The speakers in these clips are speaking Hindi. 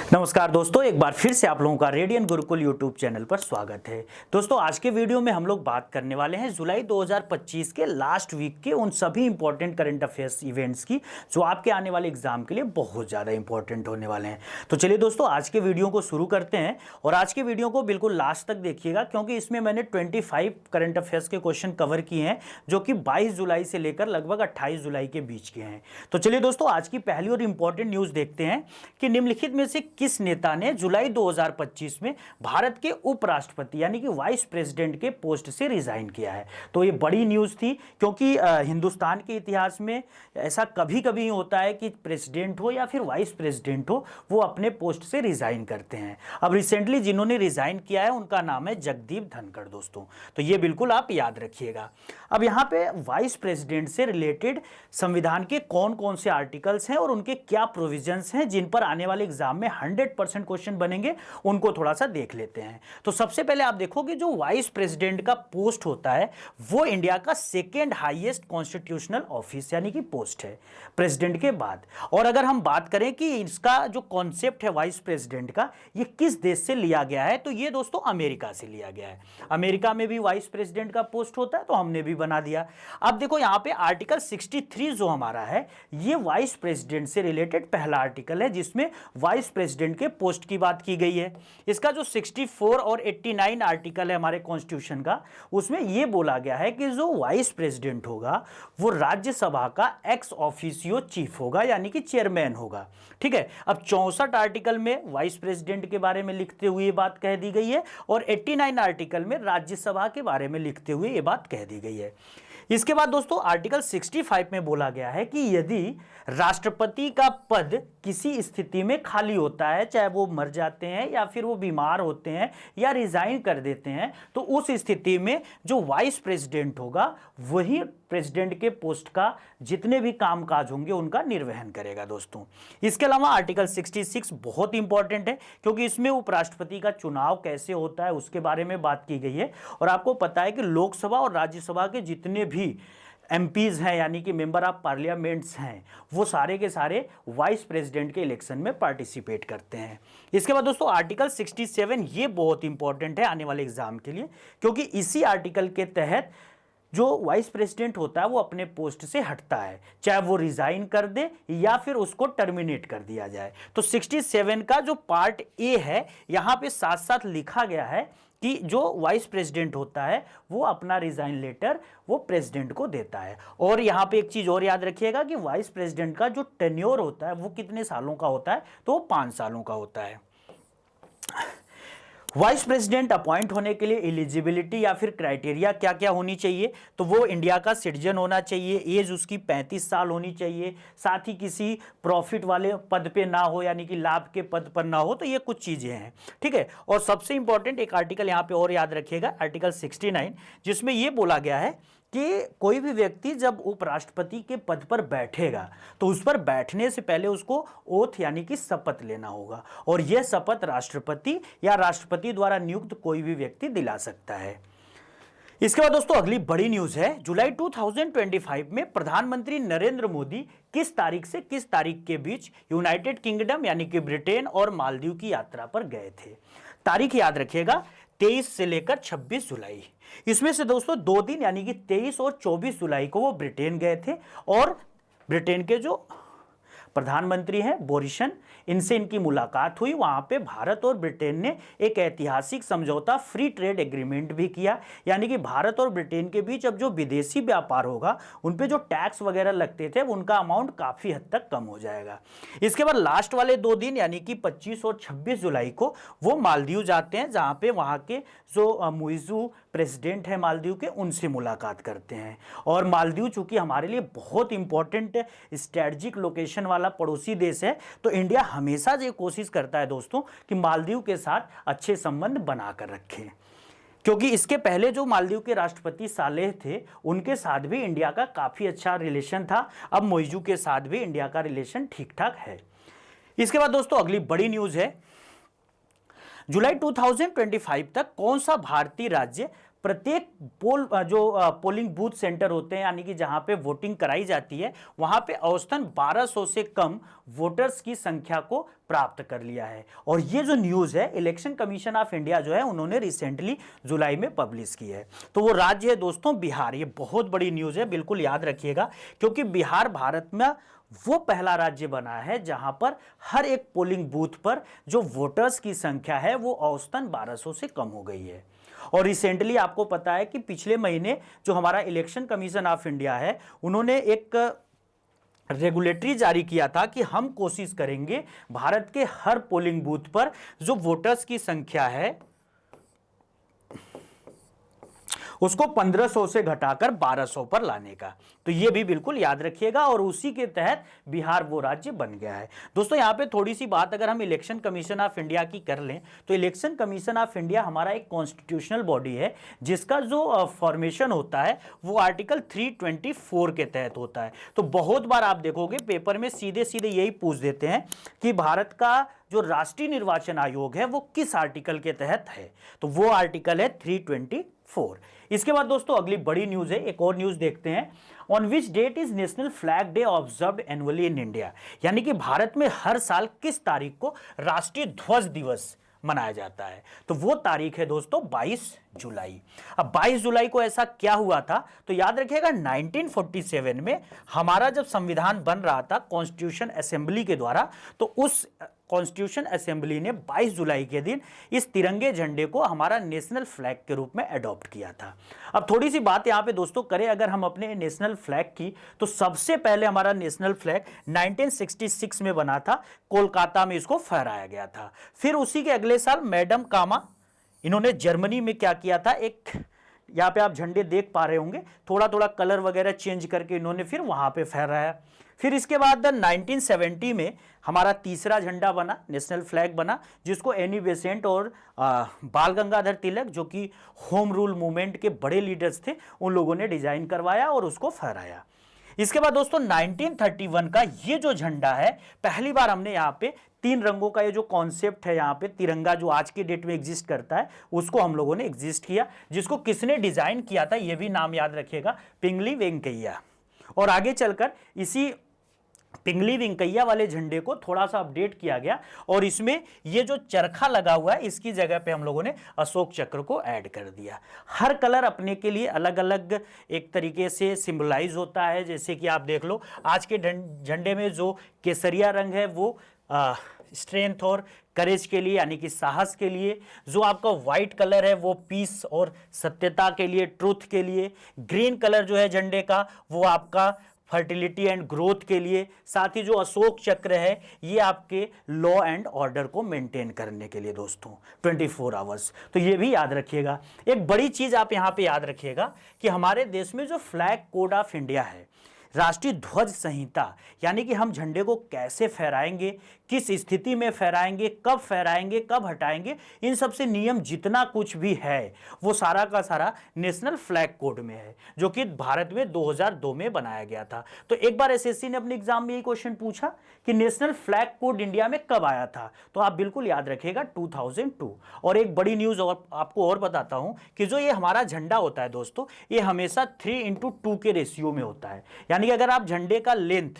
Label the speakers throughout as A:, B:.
A: नमस्कार दोस्तों, एक बार फिर से आप लोगों का रेडियन गुरुकुल यूट्यूब चैनल पर स्वागत है। दोस्तों, आज के वीडियो में हम लोग बात करने वाले हैं जुलाई 2025 के लास्ट वीक के उन सभी इंपॉर्टेंट करंट अफेयर्स इवेंट्स की जो आपके आने वाले एग्जाम के लिए बहुत ज़्यादा इंपॉर्टेंट होने वाले हैं। तो चलिए दोस्तों, आज के वीडियो को शुरू करते हैं और आज के वीडियो को बिल्कुल लास्ट तक देखिएगा, क्योंकि इसमें मैंने 25 करंट अफेयर्स के क्वेश्चन कवर किए हैं जो कि 22 जुलाई से लेकर लगभग 28 जुलाई के बीच के हैं। तो चलिए दोस्तों, आज की पहली और इंपॉर्टेंट न्यूज़ देखते हैं कि निम्नलिखित में से किस नेता ने जुलाई 2025 में भारत के उपराष्ट्रपति यानी कि वाइस प्रेसिडेंट के पोस्ट से रिजाइन किया है। तो ये बड़ी न्यूज़ थी, क्योंकि हिंदुस्तान के इतिहास में ऐसा कभी कभी होता है कि प्रेसिडेंट हो या फिर वाइस प्रेसिडेंट हो, वो अपने पोस्ट से रिजाइन करते हैं। अब रिसेंटली जिन्होंने रिजाइन किया है उनका नाम है जगदीप धनखड़ दोस्तों, तो ये बिल्कुल आप याद रखिएगा। अब यहाँ पे वाइस प्रेसिडेंट से रिलेटेड संविधान के कौन कौन से आर्टिकल्स हैं और उनके क्या प्रोविजंस हैं जिन पर आने वाले एग्जाम में 100% क्वेश्चन बनेंगे, उनको थोड़ा सा देख लेते हैं। तो सबसे पहले आप देखो कि जो वाइस प्रेसिडेंट का पोस्ट होता है वो इंडिया का सेकेंड हाईएस्ट कॉन्स्टिट्यूशनल ऑफिस यानी कि पोस्ट है प्रेसिडेंट के बाद। और अगर हम बात करें कि इसका जो कॉन्सेप्ट है वाइस प्रेसिडेंट का, ये किस देश से लिया गया है, तो ये दोस्तों अमेरिका से लिया गया है। अमेरिका में भी वाइस प्रेसिडेंट का पोस्ट होता है, तो हमने भी बना दिया। अब देखो यहाँ पे आर्टिकल 63 जो हमारा है, ये वाइस प्रेसिडेंट से रिलेटेड पहला आर्टिकल है जिसमें वाइस प्रेसिडेंट के पोस्ट की बात की गई है। इसका जो 64 और 89 आर्टिकल है हमारे कॉन्स्टिट्यूशन का, उसमें यह बोला गया है कि जो वाइस प्रेसिडेंट होगा वो राज्यसभा का एक्स ऑफिसियो चीफ होगा यानी कि चेयरमैन होगा। ठीक है। अब 64 आर्टिकल में वाइस प्रेसिडेंट के बारे में लिखते हुए ये बात कह दी गई है और 89 आर्टिकल में राज्यसभा के बारे में लिखते हुए ये बात कह दी गई है। इसके बाद दोस्तों आर्टिकल 65 में बोला गया है कि यदि राष्ट्रपति का पद किसी स्थिति में खाली होता है, चाहे वो मर जाते हैं या फिर वो बीमार होते हैं या रिजाइन कर देते हैं, तो उस स्थिति में जो वाइस प्रेसिडेंट होगा वही प्रेसिडेंट के पोस्ट का जितने भी कामकाज होंगे उनका निर्वहन करेगा दोस्तों। इसके अलावा आर्टिकल 66 बहुत इंपॉर्टेंट है, क्योंकि इसमें उपराष्ट्रपति का चुनाव कैसे होता है उसके बारे में बात की गई है। और आपको पता है कि लोकसभा और राज्यसभा के जितने भी एमपीज हैं यानी कि मेंबर ऑफ पार्लियामेंट्स हैं, वो सारे के सारे वाइस प्रेसिडेंट के इलेक्शन में पार्टिसिपेट करते हैं। इसके बाद दोस्तों आर्टिकल 67 ये बहुत इंपॉर्टेंट है आने वाले एग्जाम के लिए, क्योंकि इसी आर्टिकल के तहत जो वाइस प्रेसिडेंट होता है वो अपने पोस्ट से हटता है, चाहे वो रिजाइन कर दे या फिर उसको टर्मिनेट कर दिया जाए। तो 67 का जो पार्ट ए है, यहाँ पे साथ साथ लिखा गया है कि जो वाइस प्रेसिडेंट होता है वो अपना रिजाइन लेटर वो प्रेसिडेंट को देता है। और यहाँ पे एक चीज और याद रखिएगा कि वाइस प्रेसिडेंट का जो टेन्योर होता है वो कितने सालों का होता है, तो वो 5 सालों का होता है। वाइस प्रेसिडेंट अपॉइंट होने के लिए एलिजिबिलिटी या फिर क्राइटेरिया क्या क्या होनी चाहिए, तो वो इंडिया का सिटीजन होना चाहिए, एज उसकी 35 साल होनी चाहिए, साथ ही किसी प्रॉफिट वाले पद पे ना हो यानी कि लाभ के पद पर ना हो। तो ये कुछ चीज़ें हैं, ठीक है। और सबसे इंपॉर्टेंट एक आर्टिकल यहाँ पे और याद रखिएगा, आर्टिकल 69, जिसमें ये बोला गया है कि कोई भी व्यक्ति जब उपराष्ट्रपति के पद पर बैठेगा तो उस पर बैठने से पहले उसको ओथ यानी कि शपथ लेना होगा, और यह शपथ राष्ट्रपति या राष्ट्रपति द्वारा नियुक्त कोई भी व्यक्ति दिला सकता है। इसके बाद दोस्तों अगली बड़ी न्यूज है, जुलाई 2025 में प्रधानमंत्री नरेंद्र मोदी किस तारीख से किस तारीख के बीच यूनाइटेड किंगडम यानी कि ब्रिटेन और मालदीव की यात्रा पर गए थे। तारीख याद रखिएगा, 23 से लेकर 26 जुलाई। इसमें से दोस्तों 2 दिन यानी कि 23 और 24 जुलाई को वो ब्रिटेन गए थे, और ब्रिटेन के जो प्रधानमंत्री हैं बोरिसन, इनसे इनकी मुलाकात हुई। वहां पे भारत और ब्रिटेन ने एक ऐतिहासिक समझौता फ्री ट्रेड एग्रीमेंट भी किया, यानी कि भारत और ब्रिटेन के बीच अब जो विदेशी व्यापार होगा उन पे जो टैक्स वगैरह लगते थे उनका अमाउंट काफ़ी हद तक कम हो जाएगा। इसके बाद लास्ट वाले 2 दिन यानी कि 25 और 26 जुलाई को वो मालदीव जाते हैं, जहाँ पे वहाँ के जो मुइज़ू प्रेसिडेंट है मालदीव के, उनसे मुलाकात करते हैं। और मालदीव चूंकि हमारे लिए बहुत इंपॉर्टेंट स्ट्रेटजिक लोकेशन वाला पड़ोसी देश है, तो इंडिया हमेशा ये कोशिश करता है दोस्तों कि मालदीव के साथ अच्छे संबंध बनाकर रखें, क्योंकि इसके पहले जो मालदीव के राष्ट्रपति सालेह थे उनके साथ भी इंडिया का काफ़ी अच्छा रिलेशन था। अब मुइज़ू के साथ भी इंडिया का रिलेशन ठीक ठाक है। इसके बाद दोस्तों अगली बड़ी न्यूज़ है, जुलाई 2025 तक कौन सा भारतीय राज्य प्रत्येक पोलिंग बूथ सेंटर होते हैं, यानी कि जहां पे वोटिंग कराई जाती है, वहां पे औसतन 1200 से कम वोटर्स की संख्या को प्राप्त कर लिया है। और ये जो न्यूज़ है इलेक्शन कमीशन ऑफ इंडिया जो है उन्होंने रिसेंटली जुलाई में पब्लिश की है। तो वो राज्य है दोस्तों बिहार। ये बहुत बड़ी न्यूज़ है, बिल्कुल याद रखिएगा, क्योंकि बिहार भारत में वो पहला राज्य बना है जहां पर हर एक पोलिंग बूथ पर जो वोटर्स की संख्या है वो औसतन 1200 से कम हो गई है। और रिसेंटली आपको पता है कि पिछले महीने जो हमारा इलेक्शन कमीशन ऑफ इंडिया है उन्होंने एक रेगुलेटरी जारी किया था कि हम कोशिश करेंगे भारत के हर पोलिंग बूथ पर जो वोटर्स की संख्या है उसको 1500 से घटाकर 1200 पर लाने का। तो ये भी बिल्कुल याद रखिएगा, और उसी के तहत बिहार वो राज्य बन गया है। दोस्तों यहाँ पे थोड़ी सी बात अगर हम इलेक्शन कमीशन ऑफ इंडिया की कर लें तो इलेक्शन कमीशन ऑफ इंडिया हमारा एक कॉन्स्टिट्यूशनल बॉडी है जिसका जो फॉर्मेशन होता है वो आर्टिकल 324 के तहत होता है। तो बहुत बार आप देखोगे पेपर में सीधे सीधे यही पूछ देते हैं कि भारत का जो राष्ट्रीय निर्वाचन आयोग है वो किस आर्टिकल के तहत है, तो वो आर्टिकल है 324। इसके बाद दोस्तों अगली बड़ी न्यूज है, एक और न्यूज देखते हैं। On which date is national flag day observed annually in India, यानी कि भारत में हर साल किस तारीख को राष्ट्रीय ध्वज दिवस मनाया जाता है, तो वो तारीख है दोस्तों 22 जुलाई। अब 22 जुलाई को ऐसा क्या हुआ था, तो याद रखिएगा 1947 में हमारा जब संविधान बन रहा था कॉन्स्टिट्यूशन असेंबली के द्वारा, तो उस कॉन्स्टिट्यूशन असेंबली ने 22 जुलाई के दिन इस तिरंगे झंडे को हमारा नेशनल फ्लैग के रूप में अडॉप्ट किया था। अब थोड़ी सी बात यहाँ पे दोस्तों करें अगर हम अपने नेशनल फ्लैग की, तो सबसे पहले हमारा नेशनल फ्लैग 1966 में बना था, कोलकाता में इसको फहराया गया था। फिर उसी के अगले साल मैडम कामा इन्होंने जर्मनी में क्या किया था, एक यहाँ पे आप झंडे देख पा रहे होंगे, थोड़ा थोड़ा कलर वगैरह चेंज करके इन्होंने फिर वहां पे फहराया। फिर इसके बाद 1970 में हमारा तीसरा झंडा बना, नेशनल फ्लैग बना, जिसको एनी बेसेंट और बाल गंगाधर तिलक जो कि होम रूल मूवमेंट के बड़े लीडर्स थे उन लोगों ने डिजाइन करवाया और उसको फहराया। इसके बाद दोस्तों 1931 का ये जो झंडा है पहली बार हमने यहाँ पे 3 रंगों का ये जो कॉन्सेप्ट है यहाँ पे तिरंगा जो आज के डेट में एग्जिस्ट करता है उसको हम लोगों ने एग्जिस्ट किया, जिसको किसने डिजाइन किया था ये भी नाम याद रखिएगा, पिंगली वेंकैया। और आगे चलकर इसी पिंगली वेंकैया वाले झंडे को थोड़ा सा अपडेट किया गया और इसमें ये जो चरखा लगा हुआ है इसकी जगह पे हम लोगों ने अशोक चक्र को ऐड कर दिया। हर कलर अपने के लिए अलग अलग एक तरीके से सिंबलाइज होता है, जैसे कि आप देख लो आज के झंडे में जो केसरिया रंग है वो स्ट्रेंथ और करेज के लिए यानी कि साहस के लिए, जो आपका व्हाइट कलर है वो पीस और सत्यता के लिए, ट्रूथ के लिए, ग्रीन कलर जो है झंडे का वो आपका फर्टिलिटी एंड ग्रोथ के लिए, साथ ही जो अशोक चक्र है ये आपके लॉ एंड ऑर्डर को मेंटेन करने के लिए दोस्तों 24 आवर्स। तो ये भी याद रखिएगा। एक बड़ी चीज आप यहाँ पे याद रखिएगा कि हमारे देश में जो फ्लैग कोड ऑफ इंडिया है, राष्ट्रीय ध्वज संहिता, यानी कि हम झंडे को कैसे फहराएंगे, किस स्थिति में फहराएंगे, कब फहराएंगे, कब हटाएंगे, इन सब से नियम जितना कुछ भी है वो सारा का सारा नेशनल फ्लैग कोड में है, जो कि भारत में 2002 में बनाया गया था। तो एक बार एसएससी ने अपने एग्जाम में यही क्वेश्चन पूछा कि नेशनल फ्लैग कोड इंडिया में कब आया था, तो आप बिल्कुल याद रखिएगा 2002। और एक बड़ी न्यूज और आपको और बताता हूं कि जो ये हमारा झंडा होता है दोस्तों, ये हमेशा 3:2 के रेशियो में होता है, यानी कि अगर आप झंडे का लेंथ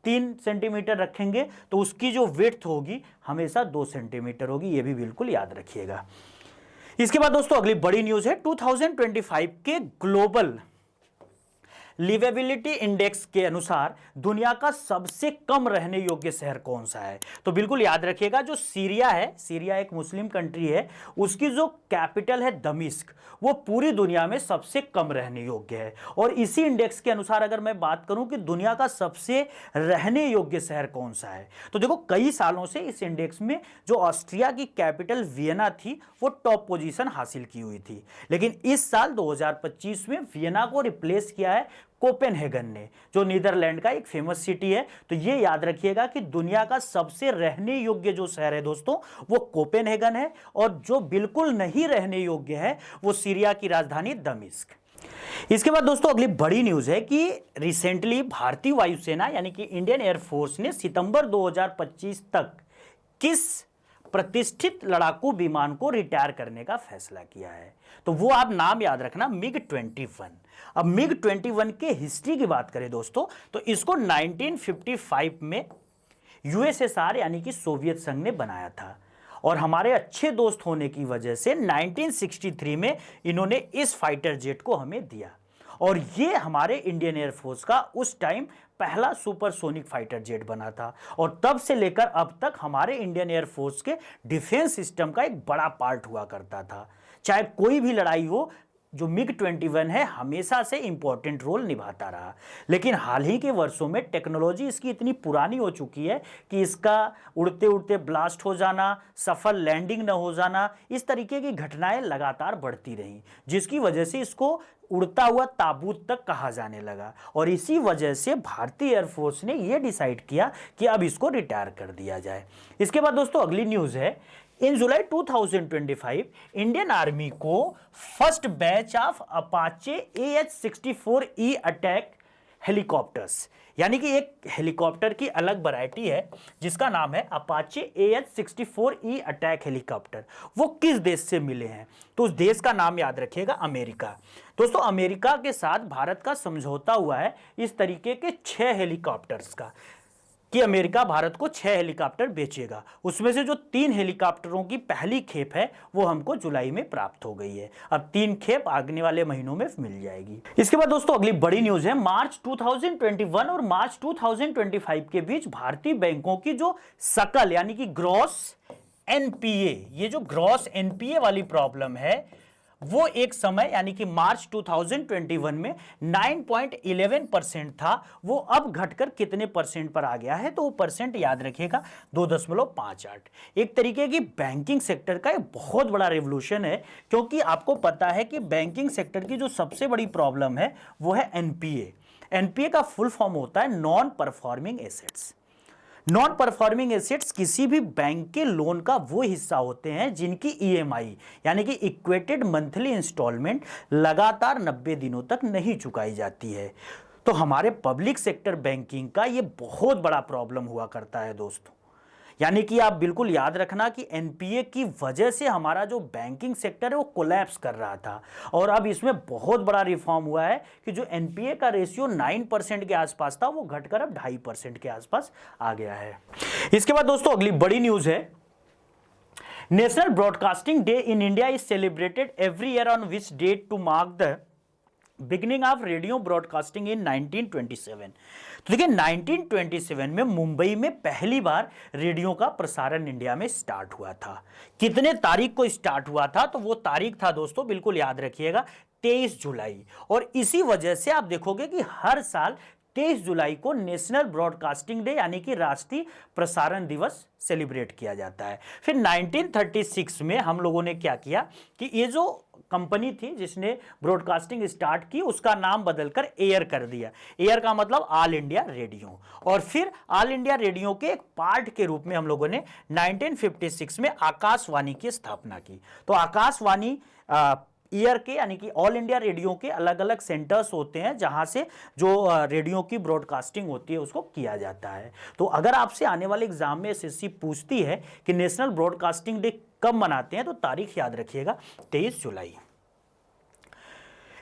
A: 3 सेंटीमीटर रखेंगे तो उसकी जो विड्थ होगी हमेशा 2 सेंटीमीटर होगी, ये भी बिल्कुल याद रखिएगा। इसके बाद दोस्तों अगली बड़ी न्यूज है 2025 के ग्लोबल लिवेबिलिटी इंडेक्स के अनुसार दुनिया का सबसे कम रहने योग्य शहर कौन सा है, तो बिल्कुल याद रखिएगा जो सीरिया है, सीरिया एक मुस्लिम कंट्री है, उसकी जो कैपिटल है दमिश्क, वो पूरी दुनिया में सबसे कम रहने योग्य है। और इसी इंडेक्स के अनुसार अगर मैं बात करूं कि दुनिया का सबसे रहने योग्य शहर कौन सा है, तो देखो कई सालों से इस इंडेक्स में जो ऑस्ट्रिया की कैपिटल वियना थी वो टॉप पोजीशन हासिल की हुई थी, लेकिन इस साल 2025 में वियना को रिप्लेस किया है कोपेनहेगन ने, जो नीदरलैंड का एक फेमस सिटी है। तो ये याद रखिएगा कि दुनिया का सबसे रहने योग्य जो शहर है दोस्तों वो कोपेनहेगन है, और जो बिल्कुल नहीं रहने योग्य है वो सीरिया की राजधानी दमिश्क। इसके बाद दोस्तों अगली बड़ी न्यूज है कि रिसेंटली भारतीय वायुसेना यानी कि इंडियन एयरफोर्स ने सितंबर 2025 तक किस प्रतिष्ठित लड़ाकू विमान को रिटायर करने का फैसला किया है। तो वो आप नाम याद रखना, MiG-21। अब MiG-21 के हिस्ट्री की बात करें दोस्तों, तो इसको 1955 में यूएसएसआर यानी कि सोवियत संघ ने बनाया था, और हमारे अच्छे दोस्त होने की वजह से 1963 में इन्होंने इस फाइटर जेट को हमें दिया, और ये हमारे इंडियन एयरफोर्स का उस टाइम पहला सुपरसोनिक फाइटर जेट बना था, और तब से लेकर अब तक हमारे इंडियन एयरफोर्स के डिफेंस सिस्टम का एक बड़ा पार्ट हुआ करता था। चाहे कोई भी लड़ाई हो, जो MiG-21 है हमेशा से इंपॉर्टेंट रोल निभाता रहा। लेकिन हाल ही के वर्षों में टेक्नोलॉजी इसकी इतनी पुरानी हो चुकी है कि इसका उड़ते उड़ते ब्लास्ट हो जाना, सफल लैंडिंग न हो जाना, इस तरीके की घटनाएं लगातार बढ़ती रहीं, जिसकी वजह से इसको उड़ता हुआ ताबूत तक कहा जाने लगा, और इसी वजह से भारतीय एयरफोर्स ने यह डिसाइड किया कि अब इसको रिटायर कर दिया जाए। इसके बाद दोस्तों अगली न्यूज़ है, इन जुलाई 2025 इंडियन आर्मी को first batch of Apache AH-64E attack helicopters, यानी कि एक हेलीकॉप्टर की अलग वैरायटी है जिसका नाम है अपाचे AH-64E अटैक हेलीकॉप्टर, वो किस देश से मिले हैं? तो उस देश का नाम याद रखिएगा, अमेरिका। दोस्तों अमेरिका के साथ भारत का समझौता हुआ है इस तरीके के 6 हेलीकॉप्टर्स का, कि अमेरिका भारत को 6 हेलीकॉप्टर बेचेगा। उसमें से जो 3 हेलीकॉप्टरों की पहली खेप है वो हमको जुलाई में प्राप्त हो गई है। अब 3 खेप आने वाले महीनों में मिल जाएगी। इसके बाद दोस्तों अगली बड़ी न्यूज़ है, मार्च 2021 और मार्च 2025 के बीच भारतीय बैंकों की जो सकल यानी कि ग्रॉस NPA, ये जो ग्रॉस NPA वाली प्रॉब्लम है वो एक समय यानी कि मार्च 2021 में 9.11% था, वो अब घटकर कितने परसेंट पर आ गया है? तो वो परसेंट याद रखिएगा 2.58। एक तरीके की बैंकिंग सेक्टर का एक बहुत बड़ा रेवोल्यूशन है, क्योंकि आपको पता है कि बैंकिंग सेक्टर की जो सबसे बड़ी प्रॉब्लम है वो है NPA। NPA का फुल फॉर्म होता है non performing assets. Non performing assets किसी भी बैंक के लोन का वो हिस्सा होते हैं जिनकी EMI यानी कि इक्वेटेड मंथली इंस्टॉलमेंट लगातार 90 दिनों तक नहीं चुकाई जाती है। तो हमारे पब्लिक सेक्टर बैंकिंग का ये बहुत बड़ा प्रॉब्लम हुआ करता है दोस्तों। यानी कि आप बिल्कुल याद रखना कि NPA की वजह से हमारा जो बैंकिंग सेक्टर है वो कोलैप्स कर रहा था, और अब इसमें बहुत बड़ा रिफॉर्म हुआ है कि जो NPA का रेशियो 9% के आसपास था वो घटकर अब 2.5% के आसपास आ गया है। इसके बाद दोस्तों अगली बड़ी न्यूज़ है, national broadcasting day in India is celebrated every year on which date to mark the beginning of radio broadcasting in 1927। तो देखिए 1927 में मुंबई में पहली बार रेडियो का प्रसारण इंडिया में स्टार्ट हुआ था। कितने तारीख को स्टार्ट हुआ था? तो वो तारीख था दोस्तों, बिल्कुल याद रखिएगा, 23 जुलाई। और इसी वजह से आप देखोगे कि हर साल 23 जुलाई को नेशनल ब्रॉडकास्टिंग डे यानी कि राष्ट्रीय प्रसारण दिवस सेलिब्रेट किया जाता है। फिर 1936 में हम लोगों ने क्या किया कि ये जो कंपनी थी जिसने ब्रॉडकास्टिंग स्टार्ट की उसका नाम बदलकर एयर कर दिया। एयर का मतलब ऑल इंडिया रेडियो, और फिर ऑल इंडिया रेडियो के एक पार्ट के रूप में हम लोगों ने 1956 में आकाशवाणी की स्थापना की। तो आकाशवाणी ईयर के यानी कि ऑल इंडिया रेडियो के अलग अलग सेंटर्स होते हैं जहां से जो रेडियो की ब्रॉडकास्टिंग होती है उसको किया जाता है। तो अगर आपसे आने वाले एग्जाम में SSC पूछती है कि नेशनल ब्रॉडकास्टिंग डे कब मनाते हैं, तो तारीख याद रखिएगा 23 जुलाई।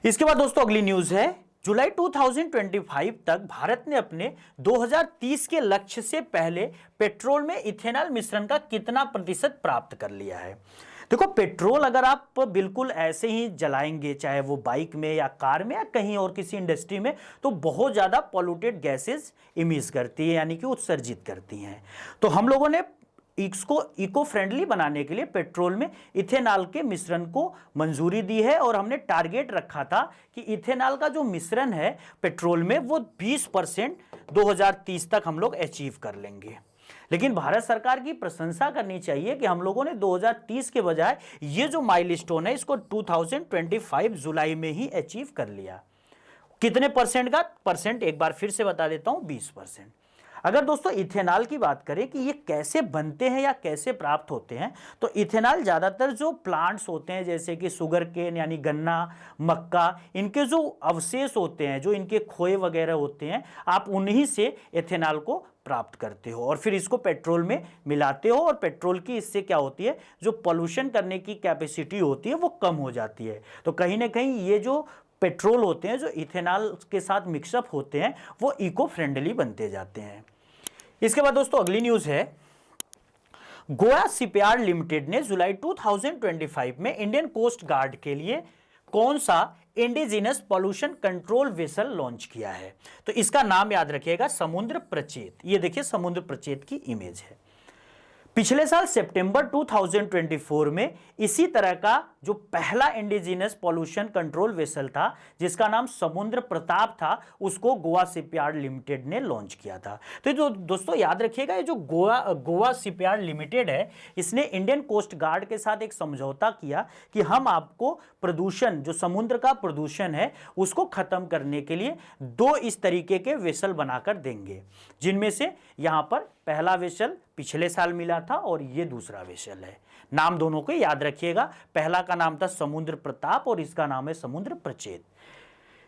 A: इसके बाद दोस्तों अगली न्यूज है, जुलाई 2025 तक भारत ने अपने 2030 के लक्ष्य से पहले पेट्रोल में इथेनॉल मिश्रण का कितना प्रतिशत प्राप्त कर लिया है। देखो पेट्रोल अगर आप बिल्कुल ऐसे ही जलाएंगे, चाहे वो बाइक में या कार में या कहीं और किसी इंडस्ट्री में, तो बहुत ज़्यादा पॉल्यूटेड गैसेस इमिस करती है यानी कि उत्सर्जित करती हैं। तो हम लोगों ने इसको इको फ्रेंडली बनाने के लिए पेट्रोल में इथेनॉल के मिश्रण को मंजूरी दी है, और हमने टारगेट रखा था कि इथेनॉल का जो मिश्रण है पेट्रोल में वो 20% 2030 तक हम लोग अचीव कर लेंगे। लेकिन भारत सरकार की प्रशंसा करनी चाहिए कि हम लोगों ने 2030 के बजाय ये जो माइलस्टोन है इसको 2025 जुलाई में ही अचीव कर लिया। कितने परसेंट का? परसेंट एक बार फिर से बता देता हूं, 20%। अगर दोस्तों इथेनॉल की बात करें कि ये कैसे बनते हैं या कैसे प्राप्त होते हैं, तो इथेनॉल ज़्यादातर जो प्लांट्स होते हैं जैसे कि शुगर केन यानी गन्ना, मक्का, इनके जो अवशेष होते हैं, जो इनके खोए वगैरह होते हैं, आप उन्हीं से इथेनॉल को प्राप्त करते हो और फिर इसको पेट्रोल में मिलाते हो और पेट्रोल की इससे क्या होती है, जो पोल्यूशन करने की कैपेसिटी होती है वो कम हो जाती है। तो कहीं ना कहीं ये जो पेट्रोल होते हैं जो इथेनॉल के साथ मिक्सअप होते हैं वो इको फ्रेंडली बनते जाते हैं। इसके बाद दोस्तों अगली न्यूज़ है, गोवा शिपयार्ड लिमिटेड ने जुलाई 2025 में इंडियन कोस्ट गार्ड के लिए कौन सा indigenous pollution control vessel launch किया है? तो इसका नाम याद रखिएगा समुद्र प्रचेत। ये देखिए समुद्र प्रचेत की इमेज है। पिछले साल सितंबर 2024 में इसी तरह का जो पहला इंडिजिनस पॉल्यूशन कंट्रोल वेसल था जिसका नाम समुद्र प्रताप था, उसको गोवा शिपयार्ड लिमिटेड ने लॉन्च किया था। तो ये जो दोस्तों याद रखिएगा, ये जो गोवा शिपयार्ड लिमिटेड है, इसने इंडियन कोस्ट गार्ड के साथ एक समझौता किया कि हम आपको प्रदूषण, जो समुद्र का प्रदूषण है, उसको खत्म करने के लिए 2 इस तरीके के वेसल बनाकर देंगे, जिनमें से यहां पर पहला वेसल पिछले साल मिला था और ये दूसरा वेसल है। नाम दोनों को याद रखिएगा, पहला का नाम था समुद्र प्रताप और इसका नाम है समुद्र प्रचेत।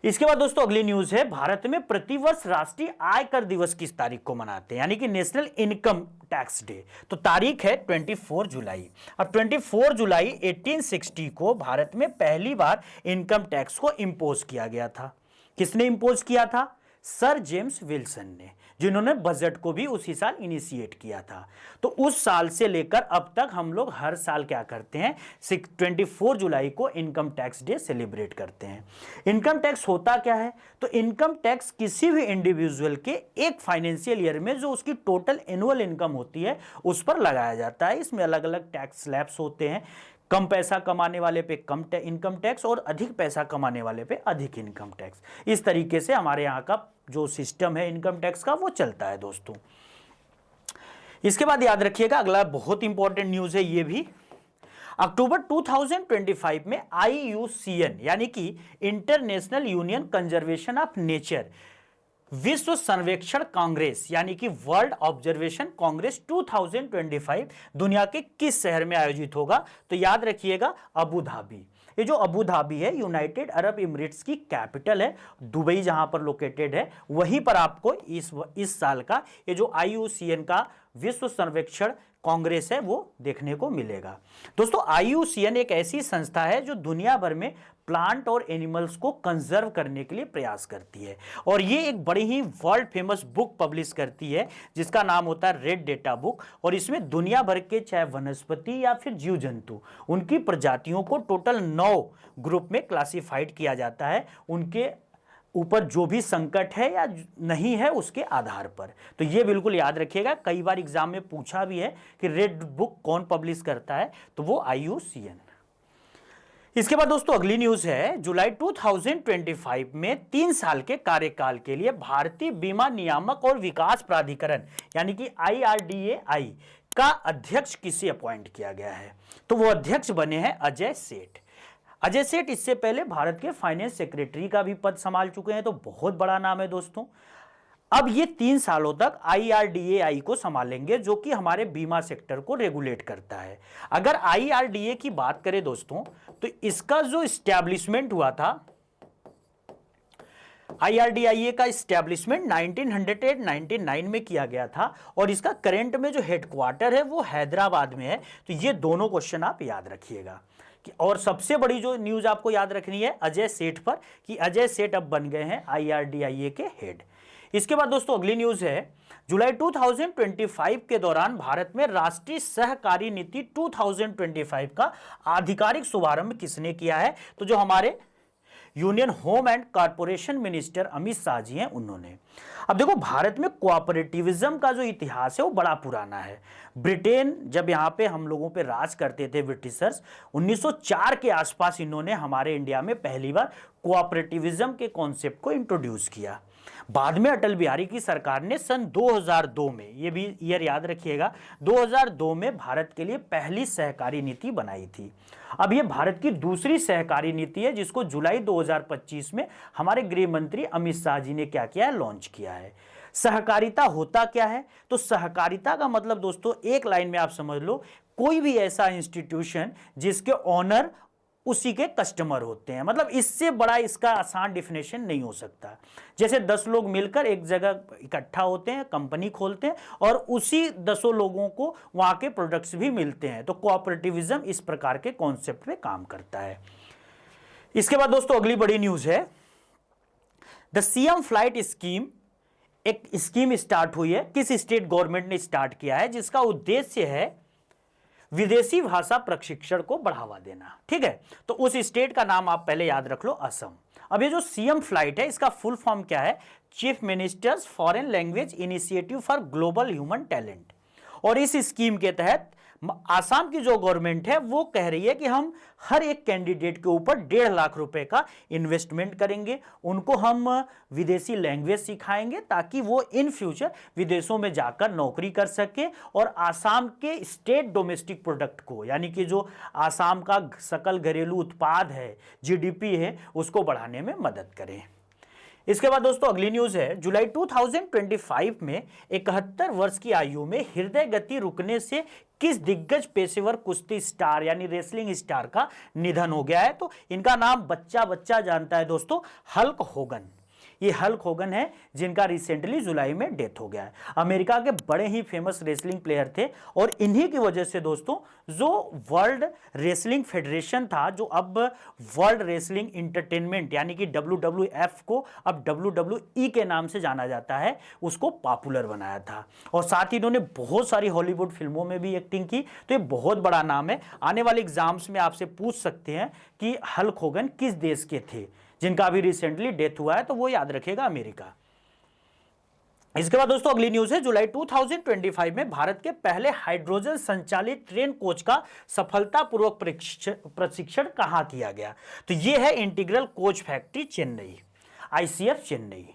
A: इसके बाद दोस्तों अगली न्यूज है, भारत में प्रतिवर्ष राष्ट्रीय आयकर दिवस किस तारीख को मनाते हैं, यानी कि नेशनल इनकम टैक्स डे। तो तारीख है 24 जुलाई। अब 24 जुलाई 1860 को भारत में पहली बार इनकम टैक्स को इंपोज किया गया था। किसने इंपोज किया था? सर जेम्स विल्सन ने, जिन्होंने बजट को भी उसी साल इनिशिएट किया था। तो उस साल से लेकर अब तक हम लोग हर साल क्या करते हैं, 24 जुलाई को इनकम टैक्स डे सेलिब्रेट करते हैं। इनकम टैक्स होता क्या है? तो इनकम टैक्स किसी भी इंडिविजुअल के एक फाइनेंशियल ईयर में जो उसकी टोटल एनुअल इनकम होती है उस पर लगाया जाता है। इसमें अलग अलग टैक्स स्लैब्स होते हैं, कम पैसा कमाने वाले पे कम इनकम टैक्स और अधिक पैसा कमाने वाले पे अधिक इनकम टैक्स। इस तरीके से हमारे यहाँ का जो सिस्टम है इनकम टैक्स का वो चलता है दोस्तों। इसके बाद याद रखिएगा अगला बहुत इंपॉर्टेंट न्यूज है ये भी, अक्टूबर 2025 में IUCN यानी कि international union conservation of nature विश्व सर्वेक्षण कांग्रेस यानी कि वर्ल्ड ऑब्जर्वेशन कांग्रेस 2025 दुनिया के किस शहर में आयोजित होगा? तो याद रखिएगा अबू धाबी। ये जो अबू धाबी है यूनाइटेड अरब एमिरेट्स की कैपिटल है, दुबई जहां पर लोकेटेड है, वहीं पर आपको इस साल का ये जो IUCN का विश्व सर्वेक्षण कांग्रेस है वो देखने को मिलेगा। दोस्तों IUCN एक ऐसी संस्था है जो दुनिया भर में प्लांट और एनिमल्स को कंजर्व करने के लिए प्रयास करती है और ये एक बड़ी ही वर्ल्ड फेमस बुक पब्लिश करती है जिसका नाम होता है रेड डेटा बुक। और इसमें दुनिया भर के चाहे वनस्पति या फिर जीव जंतु, उनकी प्रजातियों को टोटल 9 ग्रुप में क्लासिफाइड किया जाता है, उनके ऊपर जो भी संकट है या नहीं है उसके आधार पर। तो ये बिल्कुल याद रखिएगा, कई बार एग्जाम में पूछा भी है कि रेड बुक कौन पब्लिश करता है, तो वो IUCN। इसके बाद दोस्तों अगली न्यूज है, जुलाई 2025 में 3 साल के कार्यकाल के लिए भारतीय बीमा नियामक और विकास प्राधिकरण यानी कि IRDAI का अध्यक्ष किसे अपॉइंट किया गया है? तो वो अध्यक्ष बने हैं अजय सेठ। अजय सेठ इससे पहले भारत के फाइनेंस सेक्रेटरी का भी पद संभाल चुके हैं, तो बहुत बड़ा नाम है दोस्तों। अब ये 3 सालों तक IRDAI को संभालेंगे जो कि हमारे बीमा सेक्टर को रेगुलेट करता है। अगर IRDA की बात करें दोस्तों तो इसका जो इस्टेब्लिशमेंट हुआ था, IRDAI का इस्टेब्लिशमेंट 1999 में किया गया था और इसका करंट में जो हेडक्वार्टर है वो हैदराबाद में है। तो ये दोनों क्वेश्चन आप याद रखिएगा। और सबसे बड़ी जो न्यूज आपको याद रखनी है अजय सेठ पर, कि अजय सेठ अब बन गए हैं IRDAI के हेड। इसके बाद दोस्तों अगली न्यूज है, जुलाई 2025 के दौरान भारत में राष्ट्रीय सहकारी नीति 2025 का आधिकारिक शुभारंभ किसने किया है? तो जो हमारे union home and corporation minister Amit Shah ji हैं उन्होंने। अब देखो भारत में कोऑपरेटिविज्म का जो इतिहास है वो बड़ा पुराना है। ब्रिटेन जब यहाँ पे हम लोगों पे राज करते थे ब्रिटिशर्स, 1904 के आसपास इन्होंने हमारे इंडिया में पहली बार कोऑपरेटिविज्म के कॉन्सेप्ट को इंट्रोड्यूस किया। बाद में अटल बिहारी की सरकार ने सन 2002 में, ये भी ईयर याद रखिएगा, 2002 में भारत के लिए पहली सहकारी नीति बनाई थी। अब ये भारत की दूसरी सहकारी नीति है जिसको जुलाई 2025 में हमारे गृह मंत्री अमित शाह जी ने क्या किया है, लॉन्च किया है। सहकारिता होता क्या है? तो सहकारिता का मतलब दोस्तों एक लाइन में आप समझ लो, कोई भी ऐसा इंस्टीट्यूशन जिसके ओनर उसी के कस्टमर होते हैं। मतलब इससे बड़ा इसका आसान डिफिनेशन नहीं हो सकता। जैसे 10 लोग मिलकर एक जगह इकट्ठा होते हैं, कंपनी खोलते हैं और उसी 10 लोगों को वहां के प्रोडक्ट्स भी मिलते हैं। तो कोऑपरेटिविज्म इस प्रकार के कॉन्सेप्ट पे काम करता है। इसके बाद दोस्तों अगली बड़ी न्यूज है, द सीएम फ्लाइट स्कीम। एक स्कीम स्टार्ट हुई है, किस स्टेट गवर्नमेंट ने स्टार्ट किया है, जिसका उद्देश्य है विदेशी भाषा प्रशिक्षण को बढ़ावा देना। ठीक है, तो उस स्टेट का नाम आप पहले याद रख लो, असम। अब ये जो सीएम फ्लाइट है, इसका फुल फॉर्म क्या है? Chief ministers foreign language initiative for global human talent. और इस स्कीम के तहत आसाम की जो गवर्नमेंट है वो कह रही है कि हम हर एक कैंडिडेट के ऊपर 1.5 लाख रुपए का इन्वेस्टमेंट करेंगे, उनको हम विदेशी लैंग्वेज सिखाएंगे ताकि वो इन फ्यूचर विदेशों में जाकर नौकरी कर सके और आसाम के स्टेट डोमेस्टिक प्रोडक्ट को, यानी कि जो आसाम का सकल घरेलू उत्पाद है, जीडीपी है, उसको बढ़ाने में मदद करें। इसके बाद दोस्तों अगली न्यूज है, जुलाई 2025 में 71 वर्ष की आयु में हृदय गति रुकने से किस दिग्गज पेशेवर कुश्ती स्टार यानी रेसलिंग स्टार का निधन हो गया है? तो इनका नाम बच्चा बच्चा जानता है दोस्तों, हल्क होगन। ये हल्क होगन है जिनका रिसेंटली जुलाई में डेथ हो गया है। अमेरिका के बड़े ही फेमस रेसलिंग प्लेयर थे और इन्हीं की वजह से दोस्तों जो वर्ल्ड रेसलिंग फेडरेशन था, जो अब वर्ल्ड रेसलिंग इंटरटेनमेंट यानी कि WWF को अब WWE के नाम से जाना जाता है, उसको पॉपुलर बनाया था। और साथ ही इन्होंने बहुत सारी हॉलीवुड फिल्मों में भी एक्टिंग की। तो ये बहुत बड़ा नाम है। आने वाले एग्जाम्स में आपसे पूछ सकते हैं कि हल्क होगन किस देश के थे, जिनका अभी रिसेंटली डेथ हुआ है, तो वो याद रखेगा अमेरिका। इसके बाद दोस्तों अगली न्यूज है, जुलाई 2025 में भारत के पहले हाइड्रोजन संचालित ट्रेन कोच का सफलतापूर्वक प्रशिक्षण कहां किया गया? तो ये है integral coach factory Chennai, ICF Chennai.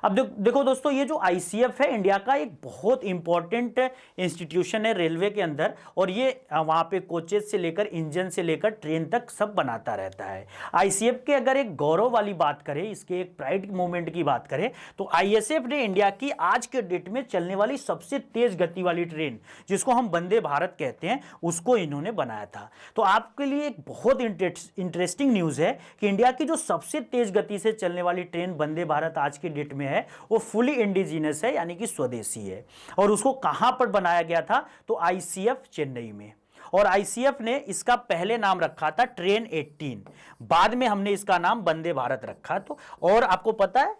A: अब देखो दोस्तों, ये जो ICF है इंडिया का एक बहुत इंपॉर्टेंट इंस्टीट्यूशन है रेलवे के अंदर, और ये वहाँ पे कोचेस से लेकर इंजन से लेकर ट्रेन तक सब बनाता रहता है। ICF के अगर एक गौरव वाली बात करें, इसके एक प्राइड मूवमेंट की बात करें, तो ISF ने इंडिया की आज के डेट में चलने वाली सबसे तेज गति वाली ट्रेन, जिसको हम वंदे भारत कहते हैं, उसको इन्होंने बनाया था। तो आपके लिए एक बहुत इंटरेस्टिंग न्यूज़ है कि इंडिया की जो सबसे तेज गति से चलने वाली ट्रेन वंदे भारत आज के डेट में है, वो फुली इंडिजिनस है यानी कि स्वदेशी है। और उसको कहां पर बनाया गया था? तो ICF चेन्नई में। और ICF ने इसका पहले नाम रखा था ट्रेन 18, बाद में हमने इसका नाम वंदे भारत रखा। तो और आपको पता है,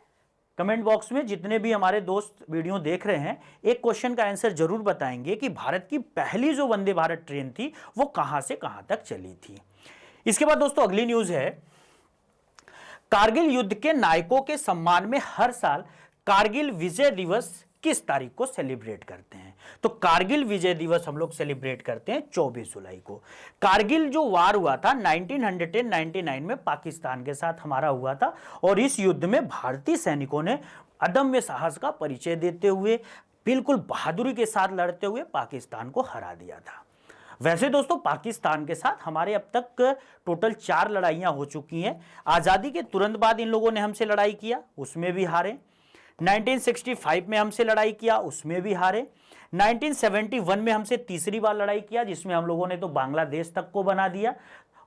A: कमेंट बॉक्स में जितने भी हमारे दोस्त वीडियो देख रहे हैं, एक क्वेश्चन का आंसर जरूर बताएंगे कि भारत की पहली जो वंदे भारत ट्रेन थी वो कहां से कहां तक चली थी। इसके बाद दोस्तों अगली न्यूज है, कारगिल युद्ध के नायकों के सम्मान में हर साल कारगिल विजय दिवस किस तारीख को सेलिब्रेट करते हैं? तो कारगिल विजय दिवस हम लोग सेलिब्रेट करते हैं 24 जुलाई को। कारगिल जो वार हुआ था 1999 में पाकिस्तान के साथ हमारा हुआ था, और इस युद्ध में भारतीय सैनिकों ने अदम्य साहस का परिचय देते हुए, बिल्कुल बहादुरी के साथ लड़ते हुए पाकिस्तान को हरा दिया था। वैसे दोस्तों पाकिस्तान के साथ हमारे अब तक टोटल 4 लड़ाइयां हो चुकी हैं। आज़ादी के तुरंत बाद इन लोगों ने हमसे लड़ाई किया, उसमें भी हारे। 1965 में हमसे लड़ाई किया, उसमें भी हारे। 1971 में हमसे तीसरी बार लड़ाई किया, जिसमें हम लोगों ने तो बांग्लादेश तक को बना दिया।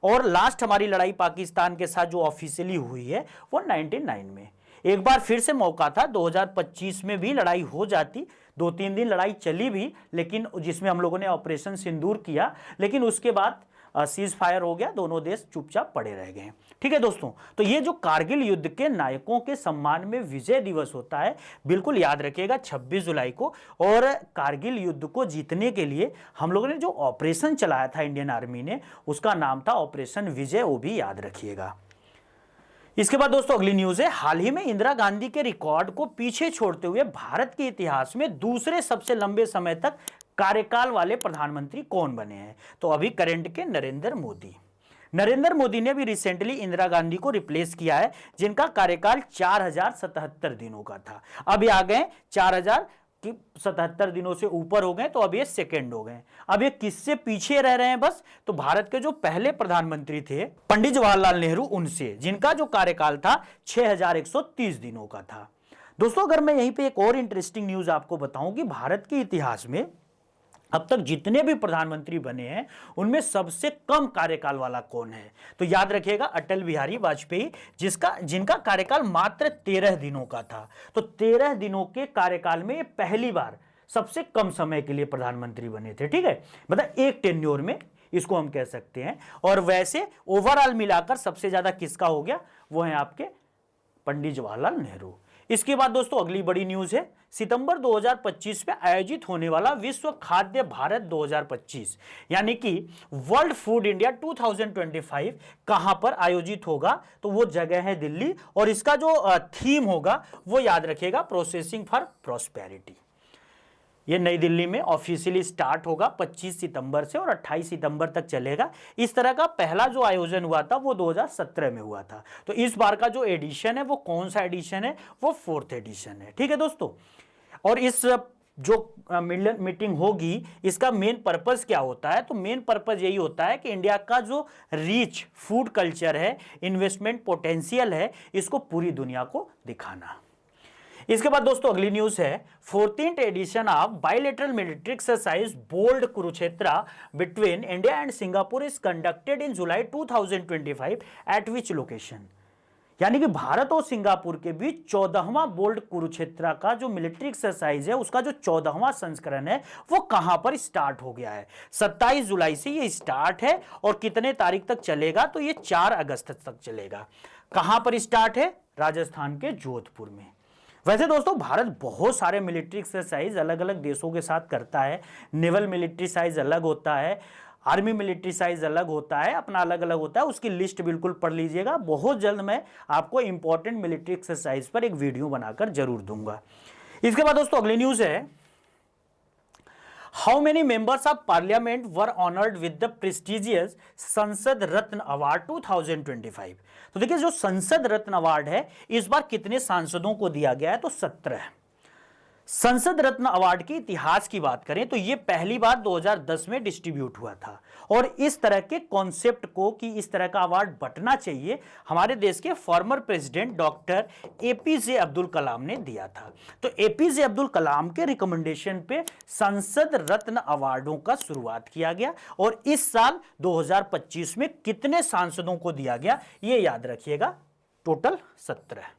A: और लास्ट हमारी लड़ाई पाकिस्तान के साथ जो ऑफिशियली हुई है वो 1999 में। एक बार फिर से मौका था 2025 में भी लड़ाई हो जाती, 2-3 दिन लड़ाई चली भी, लेकिन जिसमें हम लोगों ने ऑपरेशन सिंदूर किया, लेकिन उसके बाद सीज फायर हो गया, दोनों देश चुपचाप पड़े रह गए। ठीक है दोस्तों, तो ये जो कारगिल युद्ध के नायकों के सम्मान में विजय दिवस होता है, बिल्कुल याद रखिएगा 26 जुलाई को। और कारगिल युद्ध को जीतने के लिए हम लोगों ने जो ऑपरेशन चलाया था इंडियन आर्मी ने, उसका नाम था ऑपरेशन विजय, वो भी याद रखिएगा। इसके बाद दोस्तों अगली न्यूज है, हाल ही में इंदिरा गांधी के रिकॉर्ड को पीछे छोड़ते हुए भारत के इतिहास में दूसरे सबसे लंबे समय तक कार्यकाल वाले प्रधानमंत्री कौन बने हैं? तो अभी करंट के नरेंद्र मोदी। नरेंद्र मोदी ने भी रिसेंटली इंदिरा गांधी को रिप्लेस किया है, जिनका कार्यकाल 4077 दिनों का था। अब ये आ गए 4077 दिनों से ऊपर हो गए, तो अब ये सेकेंड हो गए। अब ये किससे पीछे रह रहे हैं बस? तो भारत के जो पहले प्रधानमंत्री थे पंडित जवाहरलाल नेहरू, उनसे, जिनका जो कार्यकाल था 6130 दिनों का था। दोस्तों अगर मैं यहीं पे एक और इंटरेस्टिंग न्यूज आपको बताऊं कि भारत के इतिहास में अब तक जितने भी प्रधानमंत्री बने हैं उनमें सबसे कम कार्यकाल वाला कौन है, तो याद रखिएगा अटल बिहारी वाजपेयी, जिनका कार्यकाल मात्र 13 दिनों का था। तो 13 दिनों के कार्यकाल में ये पहली बार सबसे कम समय के लिए प्रधानमंत्री बने थे। ठीक है, मतलब एक टेन्योर में इसको हम कह सकते हैं। और वैसे ओवरऑल मिलाकर सबसे ज्यादा किसका हो गया, वो है आपके पंडित जवाहरलाल नेहरू। इसके बाद दोस्तों अगली बड़ी न्यूज है, सितंबर 2025 में आयोजित होने वाला विश्व खाद्य भारत 2025 यानी कि वर्ल्ड फूड इंडिया 2025 कहां पर आयोजित होगा, तो वो जगह है दिल्ली। और इसका जो थीम होगा वो याद रखिएगा, प्रोसेसिंग फॉर प्रॉस्पेरिटी। ये नई दिल्ली में ऑफिशियली स्टार्ट होगा 25 सितंबर से और 28 सितंबर तक चलेगा। इस तरह का पहला जो आयोजन हुआ था वो 2017 में हुआ था। तो इस बार का जो एडिशन है वो कौन सा एडिशन है, वो 4th एडिशन है। ठीक है दोस्तों, और इस जो मीटिंग होगी इसका मेन पर्पस क्या होता है, तो मेन पर्पस यही होता है कि इंडिया का जो रिच फूड कल्चर है, इन्वेस्टमेंट पोटेंशियल है, इसको पूरी दुनिया को दिखाना। इसके बाद दोस्तों अगली न्यूज है, 14th edition of bilateral military exercise bold Kurukshetra between India and Singapore is conducted in July 2025 at which location. यानी कि भारत और सिंगापुर के बीच 14वां बोल्ड कुरुक्षेत्र का जो मिलिट्री एक्सरसाइज है उसका जो 14वां संस्करण है वो कहां पर स्टार्ट हो गया है। 27 जुलाई से ये स्टार्ट है और कितने तारीख तक चलेगा, तो ये 4 अगस्त तक चलेगा। कहां पर स्टार्ट है, राजस्थान के जोधपुर में। वैसे दोस्तों भारत बहुत सारे मिलिट्री एक्सरसाइज अलग अलग देशों के साथ करता है। नेवल मिलिट्री साइज अलग होता है, आर्मी मिलिट्री साइज अलग होता है, अपना अलग अलग होता है। उसकी लिस्ट बिल्कुल पढ़ लीजिएगा। बहुत जल्द मैं आपको इंपॉर्टेंट मिलिट्री एक्सरसाइज पर एक वीडियो बनाकर जरूर दूंगा। इसके बाद दोस्तों अगली न्यूज है, how many members of parliament were honoured with the prestigious संसद रत्न अवार्ड 2025। तो देखिए जो संसद रत्न अवार्ड है इस बार कितने सांसदों को दिया गया है, तो 17। संसद रत्न अवार्ड के इतिहास की बात करें तो यह पहली बार 2010 में डिस्ट्रीब्यूट हुआ था। और इस तरह के कॉन्सेप्ट को कि इस तरह का अवार्ड बंटना चाहिए, हमारे देश के former president doctor APJ Abdul Kalam ने दिया था। तो एपीजे अब्दुल कलाम के रिकमेंडेशन पे संसद रत्न अवार्डों का शुरुआत किया गया। और इस साल 2025 में कितने सांसदों को दिया गया ये याद रखिएगा, टोटल 17।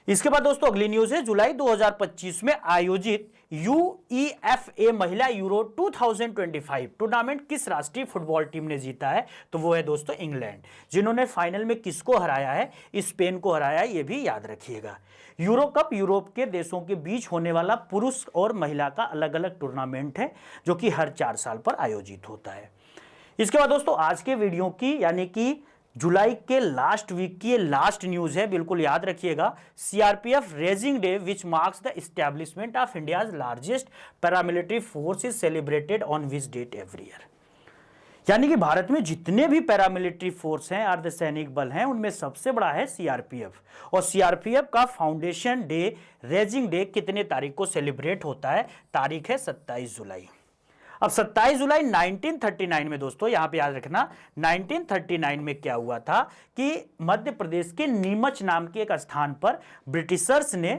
A: इसके बाद दोस्तों अगली न्यूज है, जुलाई 2025 में आयोजित यूईएफए महिला यूरो 2025 टूर्नामेंट किस राष्ट्रीय फुटबॉल टीम ने जीता है, तो वो है दोस्तों इंग्लैंड, जिन्होंने फाइनल में किसको हराया है, स्पेन को हराया है। ये भी याद रखिएगा। यूरो कप यूरोप के देशों के बीच होने वाला पुरुष और महिला का अलग अलग टूर्नामेंट है जो कि हर 4 साल पर आयोजित होता है। इसके बाद दोस्तों आज के वीडियो की यानी कि जुलाई के लास्ट वीक की ये लास्ट न्यूज है, बिल्कुल याद रखिएगा। CRPF raising day which marks the establishment of India's largest paramilitary force is celebrated on which date every year. यानी कि भारत में जितने भी पैरामिलिट्री फोर्स हैं, अर्धसैनिक बल हैं, उनमें सबसे बड़ा है सीआरपीएफ। और सीआरपीएफ का फाउंडेशन डे, रेजिंग डे कितने तारीख को सेलिब्रेट होता है, तारीख है 27 जुलाई। अब 27 जुलाई 1939 में दोस्तों यहां पे याद रखना, 1939 में क्या हुआ था कि मध्य प्रदेश के नीमच नाम के एक स्थान पर ब्रिटिशर्स ने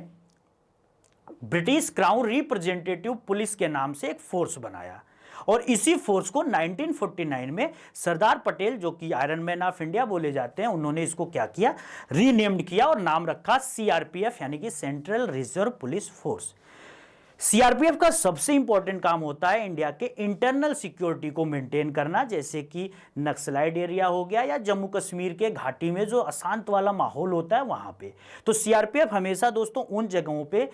A: ब्रिटिश क्राउन रिप्रेजेंटेटिव पुलिस के नाम से एक फोर्स बनाया। और इसी फोर्स को 1949 में सरदार पटेल, जो कि आयरन मैन ऑफ इंडिया बोले जाते हैं, उन्होंने इसको क्या किया, रीनेम्ड किया और नाम रखा सीआरपीएफ यानी कि central reserve police force. CRPF का सबसे इंपॉर्टेंट काम होता है इंडिया के इंटरनल सिक्योरिटी को मेंटेन करना, जैसे कि नक्सलाइट एरिया हो गया या जम्मू कश्मीर के घाटी में जो अशांत वाला माहौल होता है वहां पे। तो सीआरपीएफ हमेशा दोस्तों उन जगहों पे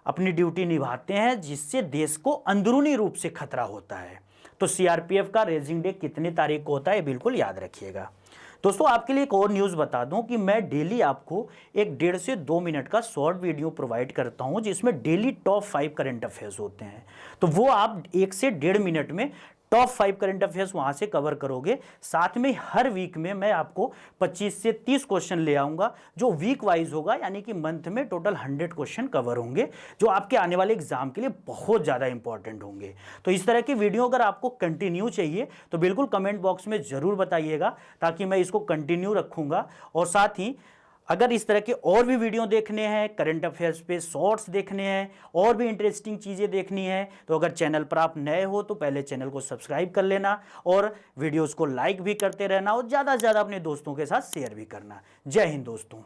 A: अपनी ड्यूटी निभाते हैं जिससे देश को अंदरूनी रूप से खतरा होता है। तो सीआरपीएफ का रेजिंग डे कितने तारीख को होता है बिल्कुल याद रखिएगा। दोस्तों आपके लिए एक और न्यूज़ बता दूं कि मैं डेली आपको एक 1.5 से 2 मिनट का शॉर्ट वीडियो प्रोवाइड करता हूं जिसमें डेली टॉप 5 करंट अफेयर्स होते हैं। तो वो आप 1 से 1.5 मिनट में टॉप 5 करंट अफेयर्स वहां से कवर करोगे। साथ में हर वीक में मैं आपको 25 से 30 क्वेश्चन ले आऊंगा जो वीक वाइज होगा, यानी कि मंथ में टोटल 100 क्वेश्चन कवर होंगे जो आपके आने वाले एग्जाम के लिए बहुत ज़्यादा इंपॉर्टेंट होंगे। तो इस तरह की वीडियो अगर आपको कंटिन्यू चाहिए तो बिल्कुल कमेंट बॉक्स में ज़रूर बताइएगा ताकि मैं इसको कंटिन्यू रखूँगा। और साथ ही अगर इस तरह के और भी वीडियो देखने हैं, करंट अफेयर्स पे शॉर्ट्स देखने हैं, और भी इंटरेस्टिंग चीज़ें देखनी है, तो अगर चैनल पर आप नए हो तो पहले चैनल को सब्सक्राइब कर लेना और वीडियोस को लाइक भी करते रहना और ज़्यादा से ज़्यादा अपने दोस्तों के साथ शेयर भी करना। जय हिंद दोस्तों।